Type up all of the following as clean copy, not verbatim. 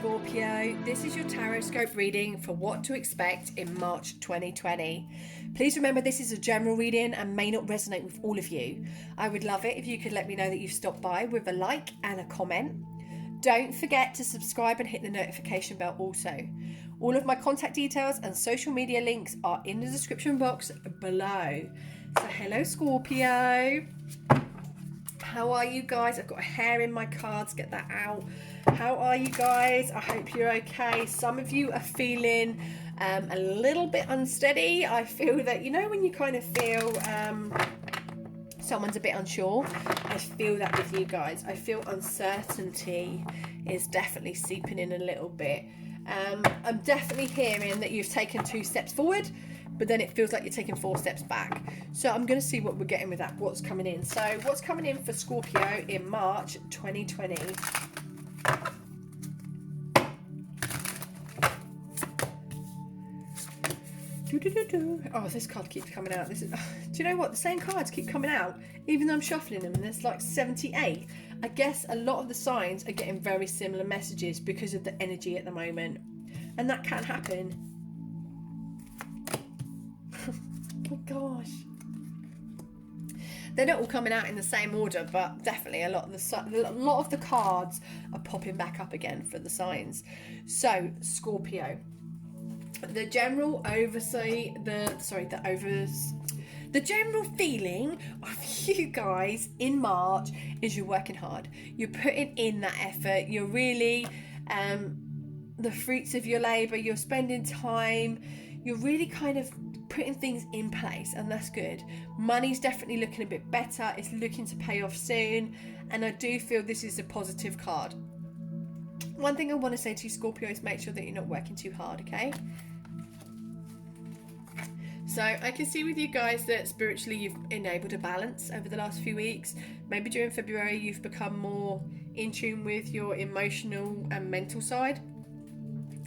Scorpio, this is your Tarotscope reading for what to expect in March 2020. Please remember this is a general reading and may not resonate with all of you. I would love it if you could let me know that you've stopped by with a like and a comment. Don't forget to subscribe and hit the notification bell also. All of my contact details and social media links are in the description box below. So hello Scorpio. How are you guys? I've got a hair in my cards, get that out. How are you guys? I hope you're okay. Some of you are feeling a little bit unsteady. I feel that, you know, when you kind of feel someone's a bit unsure, I feel that with you guys. I feel uncertainty is definitely seeping in a little bit. I'm definitely hearing that you've taken 2 steps forward, but then it feels like you're taking 4 steps back. So I'm going to see what we're getting with that, what's coming in. So what's coming in for Scorpio in March 2020? Oh, this card keeps coming out. This is, do you know what? The same cards keep coming out, even though I'm shuffling them, and there's like 78. I guess a lot of the signs are getting very similar messages because of the energy at the moment, and that can happen. Oh gosh, they're not all coming out in the same order, but definitely a lot of the cards are popping back up again for the signs. So Scorpio, the general the general feeling of you guys in March is you're working hard, you're putting in that effort, you're really the fruits of your labor, you're spending time, you're really kind of putting things in place, and that's good. Money's definitely looking a bit better, it's looking to pay off soon, and I do feel this is a positive card. One thing I want to say to you Scorpio is make sure that you're not working too hard, okay? So I can see with you guys that spiritually you've enabled a balance over the last few weeks. Maybe during February you've become more in tune with your emotional and mental side,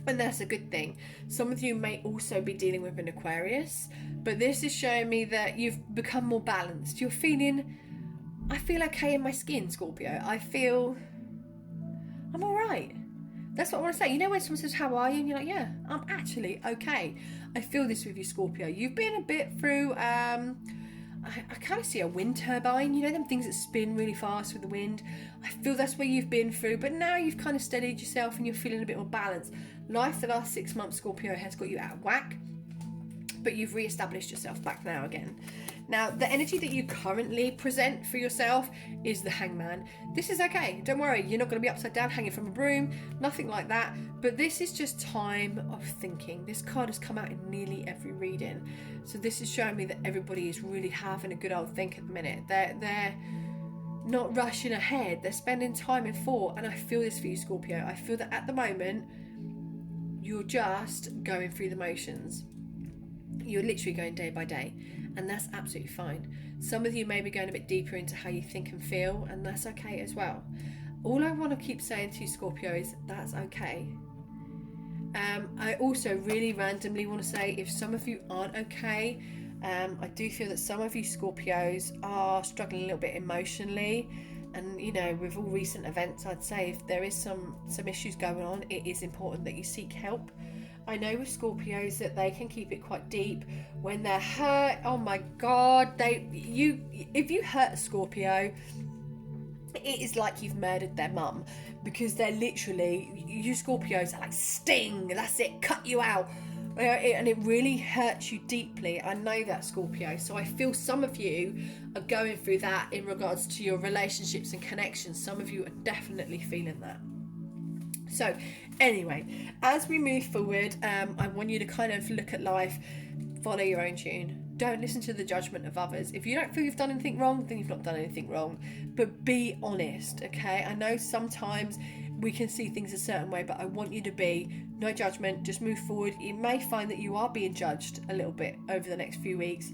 and that's a good thing. Some of you may also be dealing with an Aquarius, but this is showing me that you've become more balanced. You're feeling, I feel okay in my skin, Scorpio. I feel I'm all right. That's what I want to say. You know when someone says, how are you? And you're like, yeah, I'm actually okay. I feel this with you, Scorpio. You've been a bit through, I kind of see a wind turbine. You know them things that spin really fast with the wind? I feel that's where you've been through. But now you've kind of steadied yourself and you're feeling a bit more balanced. Life the last 6 months, Scorpio, has got you out of whack, but you've re-established yourself back now again. Now, the energy that you currently present for yourself is the Hangman. This is okay. Don't worry. You're not going to be upside down hanging from a broom. Nothing like that. But this is just time of thinking. This card has come out in nearly every reading. So this is showing me that everybody is really having a good old think at the minute. They're not rushing ahead. They're spending time in thought. And I feel this for you, Scorpio. I feel that at the moment, you're just going through the motions. You're literally going day by day, and that's absolutely fine. Some of you may be going a bit deeper into how you think and feel, and that's okay as well. All I want to keep saying to you, Scorpio, is that's okay. I also really randomly want to say, if some of you aren't okay, I do feel that some of you Scorpios are struggling a little bit emotionally, and you know, with all recent events, I'd say if there is some issues going on, it is important that you seek help. I know with Scorpios that they can keep it quite deep when they're hurt. Oh my God, if you hurt a Scorpio, it is like you've murdered their mum, because they're literally, you Scorpios are like sting, that's it, cut you out, and it really hurts you deeply. I know that, Scorpio, so I feel some of you are going through that in regards to your relationships and connections. Some of you are definitely feeling that. So anyway, as we move forward, I want you to kind of look at life, follow your own tune. Don't listen to the judgment of others. If you don't feel you've done anything wrong, then you've not done anything wrong. But be honest, okay? I know sometimes we can see things a certain way, but I want you to be no judgment, just move forward. You may find that you are being judged a little bit over the next few weeks,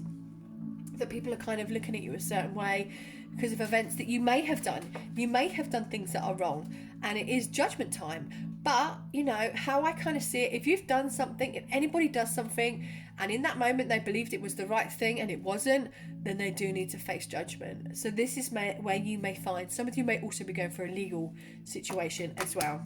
that people are kind of looking at you a certain way because of events that you may have done. You may have done things that are wrong, and it is judgment time. But, you know, how I kind of see it, if you've done something, if anybody does something, and in that moment they believed it was the right thing and it wasn't, then they do need to face judgment. So this is where you may find, some of you may also be going for a legal situation as well.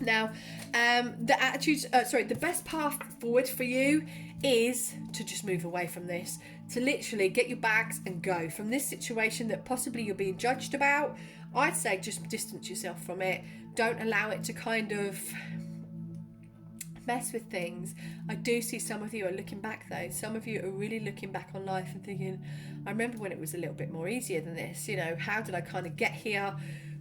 Now, the best path forward for you is to just move away from this, to literally get your bags and go from this situation that possibly you're being judged about. I'd say just distance yourself from it. Don't allow it to kind of mess with things. I do see some of you are looking back though. Some of you are really looking back on life and thinking, I remember when it was a little bit more easier than this. You know, how did I kind of get here?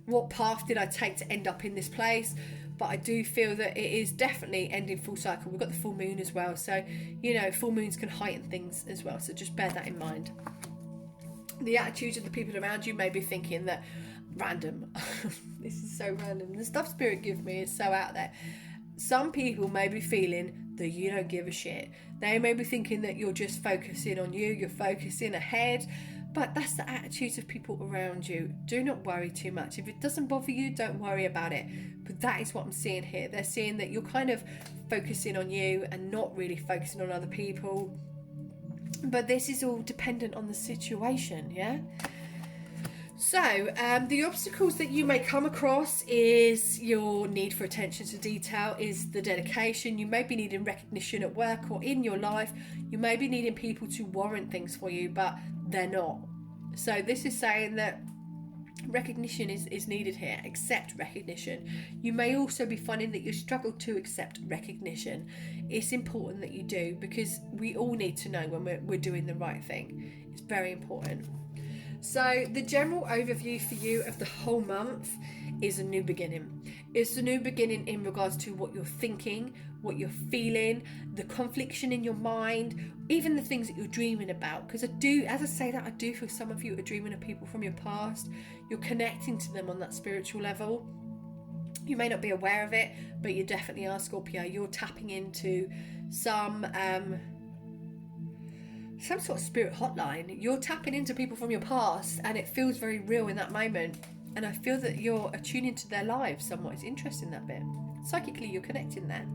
What path did I take to end up in this place? But I do feel that it is definitely ending full cycle. We've got the full moon as well. So, you know, full moons can heighten things as well. So just bear that in mind. The attitudes of the people around you may be thinking that random. This is so random. The stuff Spirit gives me is so out there. Some people may be feeling that you don't give a shit. They may be thinking that you're just focusing on you. You're focusing ahead. But that's the attitudes of people around you. Do not worry too much. If it doesn't bother you, don't worry about it. But that is what I'm seeing here. They're seeing that you're kind of focusing on you and not really focusing on other people. But this is all dependent on the situation, yeah? So, the obstacles that you may come across is your need for attention to detail, is the dedication. You may be needing recognition at work or in your life. You may be needing people to warrant things for you, but they're not. So this is saying that recognition is needed here. Accept recognition. You may also be finding that you struggle to accept recognition. It's important that you do, because we all need to know when we're doing the right thing. It's very important. So the general overview for you of the whole month is a new beginning. It's a new beginning in regards to what you're thinking, what you're feeling, the confliction in your mind, even the things that you're dreaming about. Because I do feel some of you are dreaming of people from your past. You're connecting to them on that spiritual level. You may not be aware of it, but you definitely are, Scorpio. You're tapping into some sort of spirit hotline. You're tapping into people from your past, and it feels very real in that moment. And I feel that you're attuning to their lives somewhat. It's interesting, that bit. Psychically, you're connecting there.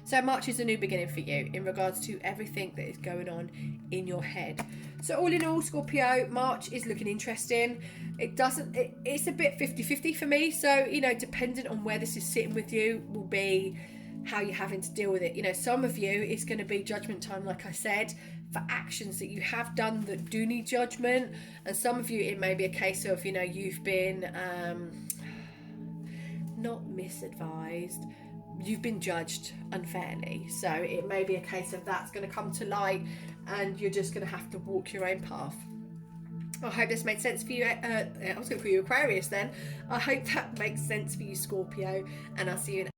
So March is a new beginning for you in regards to everything that is going on in your head. So all in all, Scorpio, March is looking interesting. It's a bit 50-50 for me. So, you know, dependent on where this is sitting with you will be how you're having to deal with it. You know, some of you, it's going to be judgment time, like I said, for actions that you have done that do need judgment. And some of you, it may be a case of, you know, you've been not misadvised, you've been judged unfairly. So it may be a case of that's going to come to light and you're just going to have to walk your own path. I hope this made sense for you. I was going to call you Aquarius then. I hope that makes sense for you, Scorpio, and I'll see you in